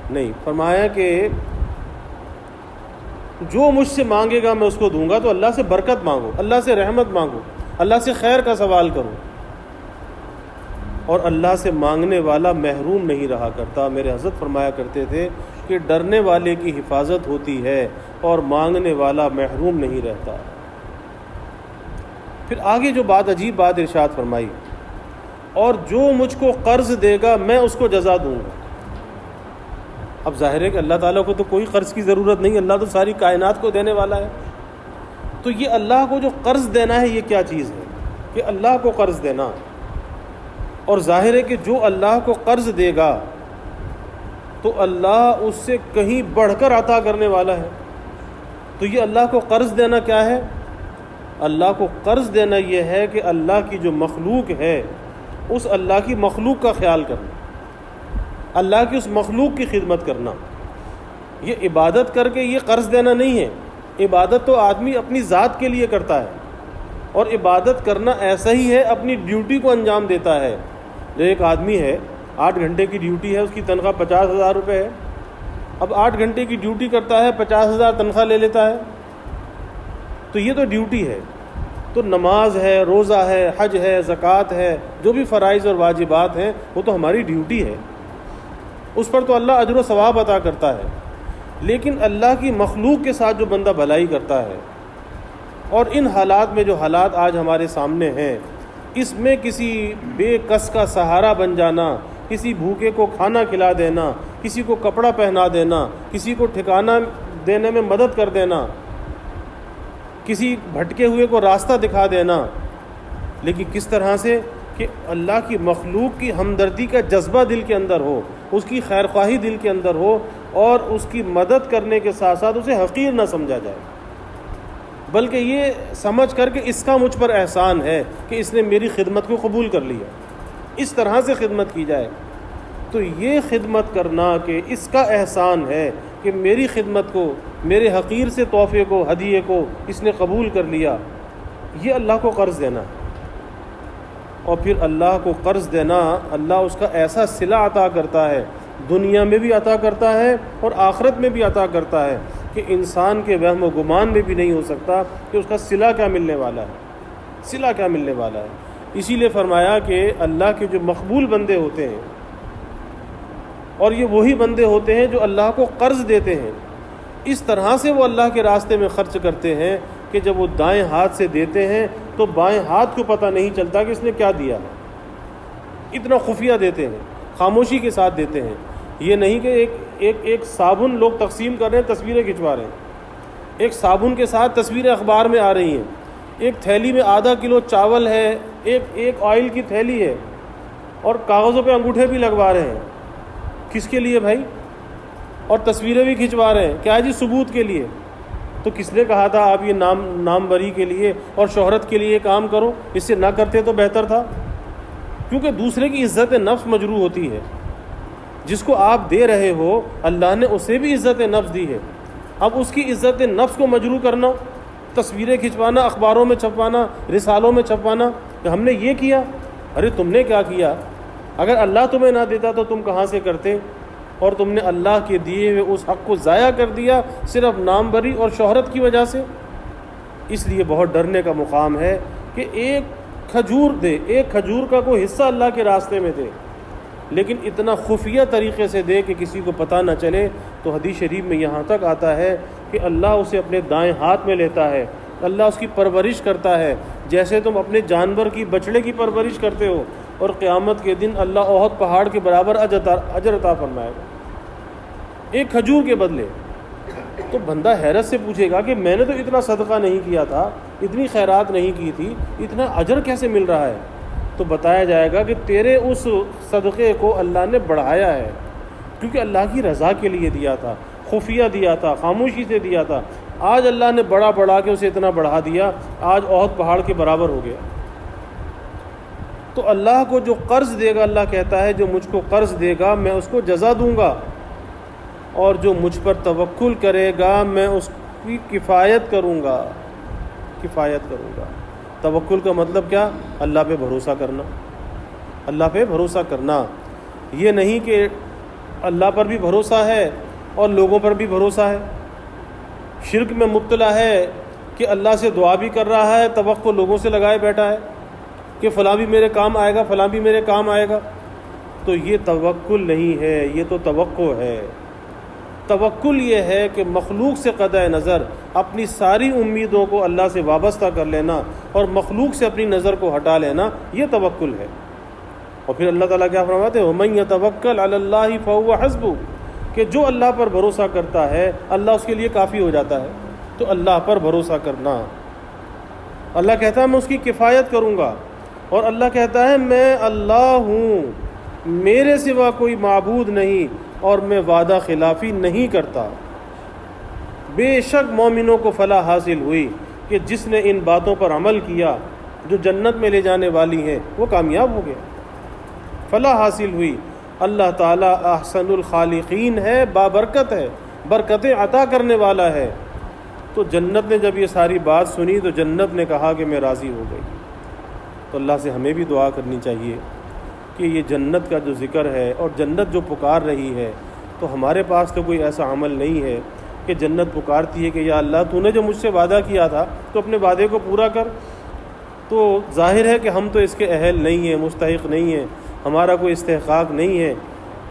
نہیں۔ فرمایا کہ جو مجھ سے مانگے گا میں اس کو دوں گا۔ تو اللہ سے برکت مانگو، اللہ سے رحمت مانگو، اللہ سے خیر کا سوال کرو، اور اللہ سے مانگنے والا محروم نہیں رہا کرتا۔ میرے حضرت فرمایا کرتے تھے کہ ڈرنے والے کی حفاظت ہوتی ہے اور مانگنے والا محروم نہیں رہتا۔ پھر آگے جو بات، عجیب بات ارشاد فرمائی، اور جو مجھ کو قرض دے گا میں اس کو جزا دوں گا۔ اب ظاہر ہے کہ اللہ تعالیٰ کو تو کوئی قرض کی ضرورت نہیں، اللہ تو ساری کائنات کو دینے والا ہے۔ تو یہ اللہ کو جو قرض دینا ہے یہ کیا چیز ہے کہ اللہ کو قرض دینا، اور ظاہر ہے کہ جو اللہ کو قرض دے گا تو اللہ اس سے کہیں بڑھ کر عطا کرنے والا ہے۔ تو یہ اللہ کو قرض دینا کیا ہے؟ اللہ کو قرض دینا یہ ہے کہ اللہ کی جو مخلوق ہے اس اللہ کی مخلوق کا خیال کرنا، اللہ کی اس مخلوق کی خدمت کرنا۔ یہ عبادت کر کے یہ قرض دینا نہیں ہے۔ عبادت تو آدمی اپنی ذات کے لیے کرتا ہے، اور عبادت کرنا ایسا ہی ہے اپنی ڈیوٹی کو انجام دیتا ہے۔ جو ایک آدمی ہے 8 گھنٹے کی ڈیوٹی ہے، اس کی تنخواہ 50,000 روپے ہے، اب 8 گھنٹے کی ڈیوٹی کرتا ہے، 50,000 تنخواہ لے لیتا ہے، تو یہ تو ڈیوٹی ہے۔ تو نماز ہے، روزہ ہے، حج ہے، زکوٰۃ ہے، جو بھی فرائض اور واجبات ہیں وہ تو ہماری ڈیوٹی ہے، اس پر تو اللہ اجر و ثواب عطا کرتا ہے۔ لیکن اللہ کی مخلوق کے ساتھ جو بندہ بھلائی کرتا ہے، اور ان حالات میں جو حالات آج ہمارے سامنے ہیں، اس میں کسی بے کس کا سہارا بن جانا، کسی بھوکے کو کھانا کھلا دینا، کسی کو کپڑا پہنا دینا، کسی کو ٹھکانہ دینے میں مدد کر دینا، کسی بھٹکے ہوئے کو راستہ دکھا دینا، لیکن کس طرح سے کہ اللہ کی مخلوق کی ہمدردی کا جذبہ دل کے اندر ہو، اس کی خیر خواہی دل کے اندر ہو، اور اس کی مدد کرنے کے ساتھ ساتھ اسے حقیر نہ سمجھا جائے، بلکہ یہ سمجھ کر کہ اس کا مجھ پر احسان ہے کہ اس نے میری خدمت کو قبول کر لیا، اس طرح سے خدمت کی جائے۔ تو یہ خدمت کرنا کہ اس کا احسان ہے کہ میری خدمت کو، میرے حقیر سے تحفے کو، ہدیے کو اس نے قبول کر لیا، یہ اللہ کو قرض دینا ہے۔ اور پھر اللہ کو قرض دینا، اللہ اس کا ایسا صلہ عطا کرتا ہے، دنیا میں بھی عطا کرتا ہے اور آخرت میں بھی عطا کرتا ہے کہ انسان کے وہم و گمان میں بھی نہیں ہو سکتا کہ اس کا صلہ کیا ملنے والا ہے، صلہ کیا ملنے والا ہے۔ اسی لیے فرمایا کہ اللہ کے جو مقبول بندے ہوتے ہیں، اور یہ وہی بندے ہوتے ہیں جو اللہ کو قرض دیتے ہیں، اس طرح سے وہ اللہ کے راستے میں خرچ کرتے ہیں کہ جب وہ دائیں ہاتھ سے دیتے ہیں تو بائیں ہاتھ کو پتہ نہیں چلتا کہ اس نے کیا دیا ہے، اتنا خفیہ دیتے ہیں، خاموشی کے ساتھ دیتے ہیں۔ یہ نہیں کہ ایک صابن لوگ تقسیم کر رہے ہیں، تصویریں کھنچوا رہے ہیں، ایک صابن کے ساتھ تصویریں اخبار میں آ رہی ہیں، ایک تھیلی میں آدھا کلو چاول ہے، ایک آئل کی تھیلی ہے، اور کاغذوں پہ انگوٹھے بھی لگوا رہے ہیں. کس کے لیے بھائی؟ اور تصویریں بھی کھنچوا رہے ہیں. کیا جی؟ ثبوت کے لیے. تو کس نے کہا تھا آپ یہ نام بری کے لیے اور شہرت کے لیے کام کرو؟ اس سے نہ کرتے تو بہتر تھا. کیونکہ دوسرے کی عزت نفس مجروح ہوتی ہے. جس کو آپ دے رہے ہو اللہ نے اسے بھی عزت نفس دی ہے. اب اس کی عزت نفس کو مجروح کرنا، تصویریں کھنچوانا، اخباروں میں چھپوانا، رسالوں میں چھپوانا کہ ہم نے یہ کیا. ارے تم نے کیا کیا؟ اگر اللہ تمہیں نہ دیتا تو تم کہاں سے کرتے؟ اور تم نے اللہ کے دیے ہوئے اس حق کو ضائع کر دیا صرف نام بری اور شہرت کی وجہ سے. اس لیے بہت ڈرنے کا مقام ہے کہ ایک کھجور دے، ایک کھجور کا کوئی حصہ اللہ کے راستے میں دے، لیکن اتنا خفیہ طریقے سے دے کہ کسی کو پتہ نہ چلے. تو حدیث شریف میں یہاں تک آتا ہے کہ اللہ اسے اپنے دائیں ہاتھ میں لیتا ہے، اللہ اس کی پرورش کرتا ہے جیسے تم اپنے جانور کی، بچڑے کی پرورش کرتے ہو. اور قیامت کے دن اللہ احد پہاڑ کے برابر اجر عطا فرمائے گا ایک کھجور کے بدلے. تو بندہ حیرت سے پوچھے گا کہ میں نے تو اتنا صدقہ نہیں کیا تھا، اتنی خیرات نہیں کی تھی، اتنا اجر کیسے مل رہا ہے؟ تو بتایا جائے گا کہ تیرے اس صدقے کو اللہ نے بڑھایا ہے، کیونکہ اللہ کی رضا کے لیے دیا تھا، خفیہ دیا تھا، خاموشی سے دیا تھا. آج اللہ نے بڑھا کے اسے اتنا بڑھا دیا، آج احد پہاڑ کے برابر ہو گیا. تو اللہ کو جو قرض دے گا، اللہ کہتا ہے جو مجھ کو قرض دے گا میں اس کو جزا دوں گا، اور جو مجھ پر توکل کرے گا میں اس کی کفایت کروں گا. توکل کا مطلب کیا؟ اللہ پہ بھروسہ کرنا. اللہ پہ بھروسہ کرنا، یہ نہیں کہ اللہ پر بھی بھروسہ ہے اور لوگوں پر بھی بھروسہ ہے. شرک میں مبتلا ہے کہ اللہ سے دعا بھی کر رہا ہے، توقع لوگوں سے لگائے بیٹھا ہے کہ فلاں بھی میرے کام آئے گا، فلاں بھی میرے کام آئے گا. تو یہ توکل نہیں ہے، یہ تو توقع ہے. توکل یہ ہے کہ مخلوق سے قطع نظر اپنی ساری امیدوں کو اللہ سے وابستہ کر لینا اور مخلوق سے اپنی نظر کو ہٹا لینا، یہ توکل ہے. اور پھر اللہ تعالیٰ کیا فرماتے ہیں؟ وَمَن يَتَوَكَّلْ عَلَى اللَّهِ فَهُوَ حَسْبُهُ، کہ جو اللہ پر بھروسہ کرتا ہے اللہ اس کے لیے کافی ہو جاتا ہے. تو اللہ پر بھروسہ کرنا، اللہ کہتا ہے میں اس کی کفایت کروں گا، اور اللہ کہتا ہے میں اللہ ہوں، میرے سوا کوئی معبود نہیں، اور میں وعدہ خلافی نہیں کرتا. بے شک مومنوں کو فلاح حاصل ہوئی کہ جس نے ان باتوں پر عمل کیا جو جنت میں لے جانے والی ہیں، وہ کامیاب ہو گیا. فلاح حاصل ہوئی. اللہ تعالیٰ احسن الخالقین ہے، بابرکت ہے، برکتیں عطا کرنے والا ہے. تو جنت نے جب یہ ساری بات سنی تو جنت نے کہا کہ میں راضی ہو گئی. تو اللہ سے ہمیں بھی دعا کرنی چاہیے کہ یہ جنت کا جو ذکر ہے اور جنت جو پکار رہی ہے، تو ہمارے پاس تو کوئی ایسا عمل نہیں ہے کہ جنت پکارتی ہے کہ یا اللہ تو نے جو مجھ سے وعدہ کیا تھا تو اپنے وعدے کو پورا کر. تو ظاہر ہے کہ ہم تو اس کے اہل نہیں ہیں، مستحق نہیں ہیں، ہمارا کوئی استحقاق نہیں ہے.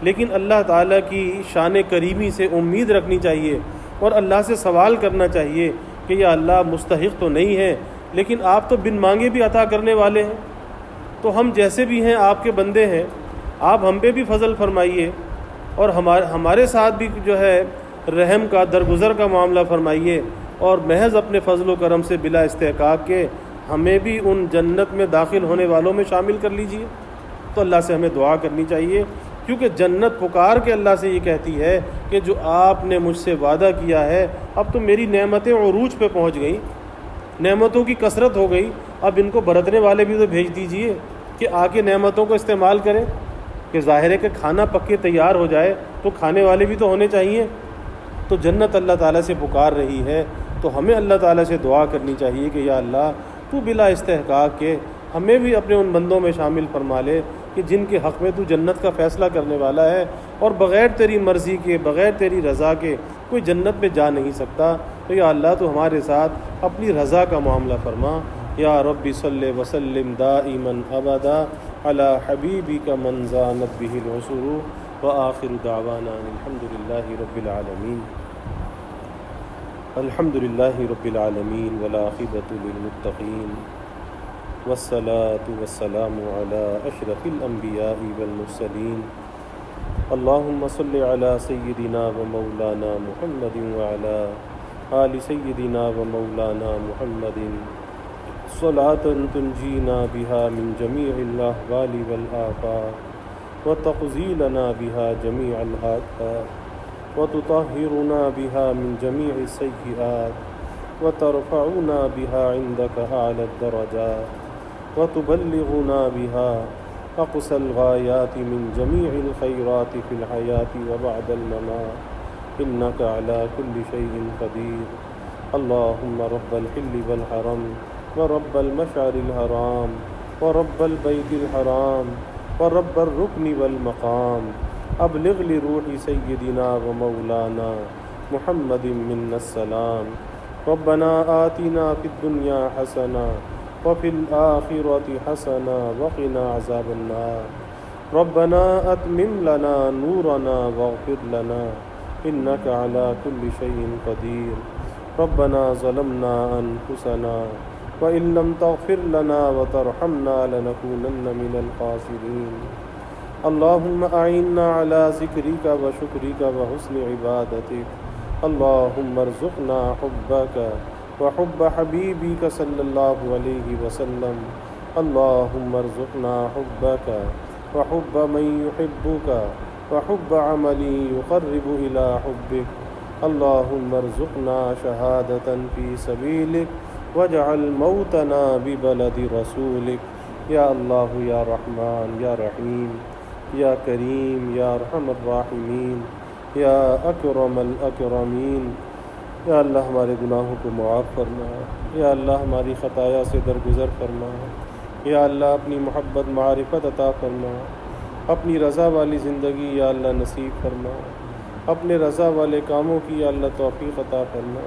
لیکن اللہ تعالیٰ کی شان کریمی سے امید رکھنی چاہیے اور اللہ سے سوال کرنا چاہیے کہ یا اللہ مستحق تو نہیں ہے، لیکن آپ تو بن مانگے بھی عطا کرنے والے ہیں. تو ہم جیسے بھی ہیں آپ کے بندے ہیں، آپ ہم پہ بھی فضل فرمائیے اور ہمارے ساتھ بھی جو ہے رحم کا، درگزر کا معاملہ فرمائیے، اور محض اپنے فضل و کرم سے بلا استحقاق کے ہمیں بھی ان جنت میں داخل ہونے والوں میں شامل کر لیجئے. تو اللہ سے ہمیں دعا کرنی چاہیے، کیونکہ جنت پکار کے اللہ سے یہ کہتی ہے کہ جو آپ نے مجھ سے وعدہ کیا ہے، اب تو میری نعمتیں عروج پہ پہنچ گئیں، نعمتوں کی کثرت ہو گئی، اب ان کو برتنے والے بھی تو بھیج دیجئے کہ آ کے نعمتوں کو استعمال کریں. کہ ظاہر ہے کہ کھانا پکے تیار ہو جائے تو کھانے والے بھی تو ہونے چاہیے. تو جنت اللہ تعالیٰ سے پکار رہی ہے، تو ہمیں اللہ تعالیٰ سے دعا کرنی چاہیے کہ یا اللہ تو بلا استحقاق کے ہمیں بھی اپنے ان بندوں میں شامل فرما لے کہ جن کے حق میں تو جنت کا فیصلہ کرنے والا ہے، اور بغیر تیری مرضی کے، بغیر تیری رضا کے کوئی جنت میں جا نہیں سکتا. تو یا اللہ تو ہمارے ساتھ اپنی رضا کا معاملہ فرما. یا رب صلی وسلم دائما ابدا علی حبیبک من زانت بہ العصر وآخر دعوانا الحمد للہ رب العالمین. الحمد للہ رب العالمین والعاقبۃ للمتقین والصلاة والسلام علی اشرف الانبیاء والمرسلین. اللہم صل علی سیدنا و مولانا محمد وعلی آل سیدنا و مولانا محمد صلاة تنجينا بها من جميع الأهوال والآفات وتقضي لنا بها جميع الحاجات وتطهرنا بها من جميع السيئات وترفعنا بها عندك أعلى الدرجات وتبلغنا بها أقصى الغايات من جميع الخيرات في الحياة وبعد الممات إنك على كل شيء قدير. اللهم رب الحل والحرم ورب المشعر الحرام ورب البيت الحرام ورب الركن والمقام أبلغ لروح سيدنا ومولانا محمد منا السلام. ربنا آتنا في الدنيا حسنة وفي الآخرة حسنة وقنا عذاب النار. ربنا أتمم لنا نورنا واغفر لنا إنك على كل شيء قدير. ربنا ظلمنا أنفسنا وإن لم تغفر لنا وترحمنا لنكونن من الخاسرين. اللهم أعنا على ذكرك وشكرك وحسن عبادتك. اللهم ارزقنا حبك وحب حبيبك صلى الله عليه وسلم. اللهم ارزقنا حبك وحب من يحبك وحب عمل يقرب إلى حبك. اللهم ارزقنا شهادة في سبيلك واجعل موتنا ببلد رسولك. یا اللہ یا رحمان یا رحیم یا کریم یا ارحم الراحمین یا اکرم الاکرمین. یا اللہ ہمارے گناہوں کو معاف فرما. یا اللہ ہماری خطایا سے درگزر فرما. یا اللہ اپنی محبت معرفت عطا فرما. اپنی رضا والی زندگی یا اللہ نصیب فرما. اپنے رضا والے کاموں کی یا اللہ توفیق عطا فرما.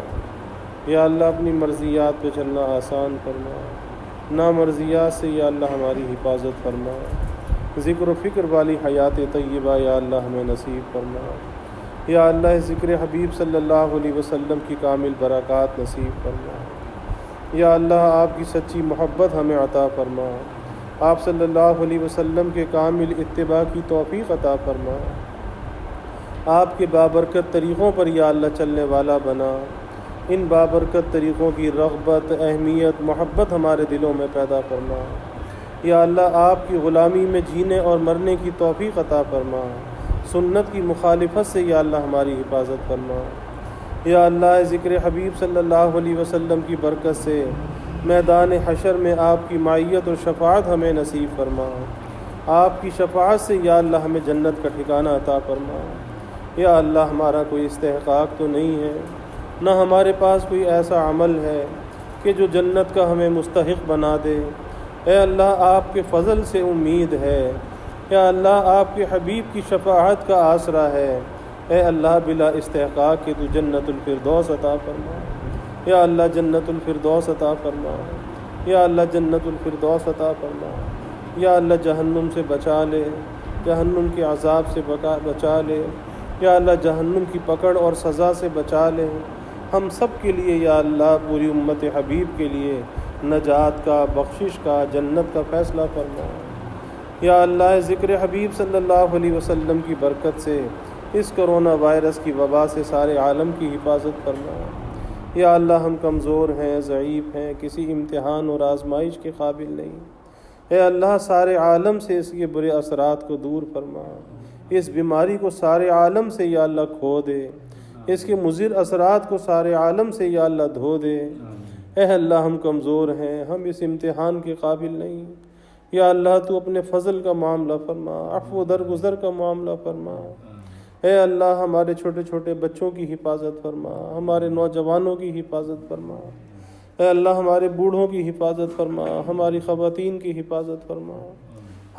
یا اللہ اپنی مرضیات پہ چلنا آسان فرما. نامرضیات سے یا اللہ ہماری حفاظت فرما. ذکر و فکر والی حیات طیبہ یا اللہ ہمیں نصیب فرما. یا اللہ ذکر حبیب صلی اللہ علیہ وسلم کی کامل برکات نصیب فرما. یا اللہ آپ کی سچی محبت ہمیں عطا فرما. آپ صلی اللہ علیہ وسلم کے کامل اتباع کی توفیق عطا فرما. آپ کے بابرکت طریقوں پر یا اللہ چلنے والا بنا. ان بابرکت طریقوں کی رغبت، اہمیت، محبت ہمارے دلوں میں پیدا فرما. یا اللہ آپ کی غلامی میں جینے اور مرنے کی توفیق عطا فرما. سنت کی مخالفت سے یا اللہ ہماری حفاظت فرما. یا اللہ ذکر حبیب صلی اللہ علیہ وسلم کی برکت سے میدان حشر میں آپ کی معیت اور شفاعت ہمیں نصیب فرما. آپ کی شفاعت سے یا اللہ ہمیں جنت کا ٹھکانہ عطا فرما. یا اللہ ہمارا کوئی استحقاق تو نہیں ہے، نہ ہمارے پاس کوئی ایسا عمل ہے کہ جو جنت کا ہمیں مستحق بنا دے. اے اللہ آپ کے فضل سے امید ہے. یا اللہ آپ کے حبیب کی شفاعت کا آسرا ہے. اے اللہ بلا استحقاق کے تو جنت الفردوس عطا فرما. یا اللہ جنت الفردوس عطا فرما. یا اللہ جنت الفردوس عطا فرما. یا اللہ جہنم سے بچا لے، جہنم کے عذاب سے بچا لے. یا اللہ جہنم کی پکڑ اور سزا سے بچا لے. ہم سب کے لیے یا اللہ پوری امت حبیب کے لیے نجات کا، بخشش کا، جنت کا فیصلہ فرما. یا اللہ ذکر حبیب صلی اللہ علیہ وسلم کی برکت سے اس کرونا وائرس کی وبا سے سارے عالم کی حفاظت فرما. یا اللہ ہم کمزور ہیں، ضعیف ہیں، کسی امتحان اور آزمائش کے قابل نہیں. اے اللہ سارے عالم سے اس کے برے اثرات کو دور فرما. اس بیماری کو سارے عالم سے یا اللہ کھو دے. اس کے مضر اثرات کو سارے عالم سے یا اللہ دھو دے. اے اللہ ہم کمزور ہیں، ہم اس امتحان کے قابل نہیں. یا اللہ تو اپنے فضل کا معاملہ فرما، عفو درگزر کا معاملہ فرما. اے اللہ ہمارے چھوٹے چھوٹے بچوں کی حفاظت فرما، ہمارے نوجوانوں کی حفاظت فرما. اے اللہ ہمارے بوڑھوں کی حفاظت فرما، ہماری خواتین کی حفاظت فرما.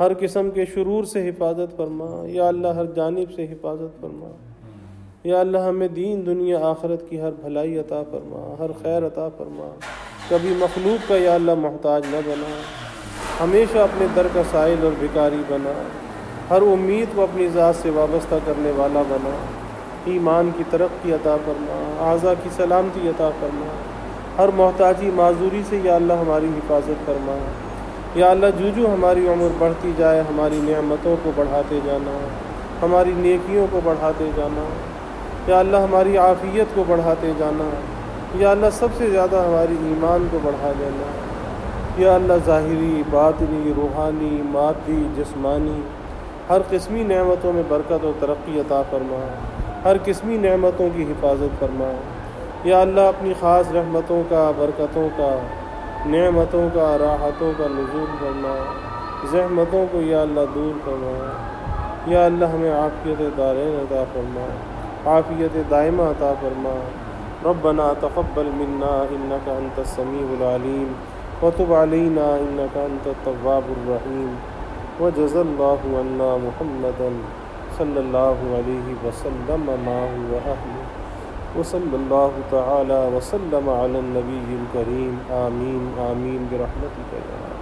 ہر قسم کے شرور سے حفاظت فرما. یا اللہ ہر جانب سے حفاظت فرما. یا اللہ ہمیں دین دنیا آخرت کی ہر بھلائی عطا فرما، ہر خیر عطا فرما. کبھی مخلوق کا یا اللہ محتاج نہ بنا، ہمیشہ اپنے در کا سائل اور بھکاری بنا. ہر امید کو اپنی ذات سے وابستہ کرنے والا بنا. ایمان کی ترقی عطا فرما، اعضاء کی سلامتی عطا فرما. ہر محتاجی معذوری سے یا اللہ ہماری حفاظت فرما. یا اللہ جو ہماری عمر بڑھتی جائے ہماری نعمتوں کو بڑھاتے جانا، ہماری نیکیوں کو بڑھاتے جانا. یا اللہ ہماری عافیت کو بڑھاتے جانا. یا اللہ سب سے زیادہ ہماری ایمان کو بڑھا دینا. یا اللہ ظاہری، باطنی، روحانی، مادی، جسمانی ہر قسمی نعمتوں میں برکت و ترقی عطا فرما، ہر قسمی نعمتوں کی حفاظت فرما۔ یا اللہ اپنی خاص رحمتوں کا، برکتوں کا، نعمتوں کا، راحتوں کا نزول فرما، زحمتوں کو یا اللہ دور فرما۔ یا اللہ ہمیں عافیت دارین عطا فرما، عافیت دائمہ عطا فرما۔ ربنا تقبل منا انک انت السمیع العلیم وتب علینا انک انت التواب الرحیم وجزا اللہ عنا محمدا صلی اللہ علیہ وسلم معه وأهله وصلی اللہ تعالی وسلم علی النبی الکریم۔ آمین آمین برحمتک یا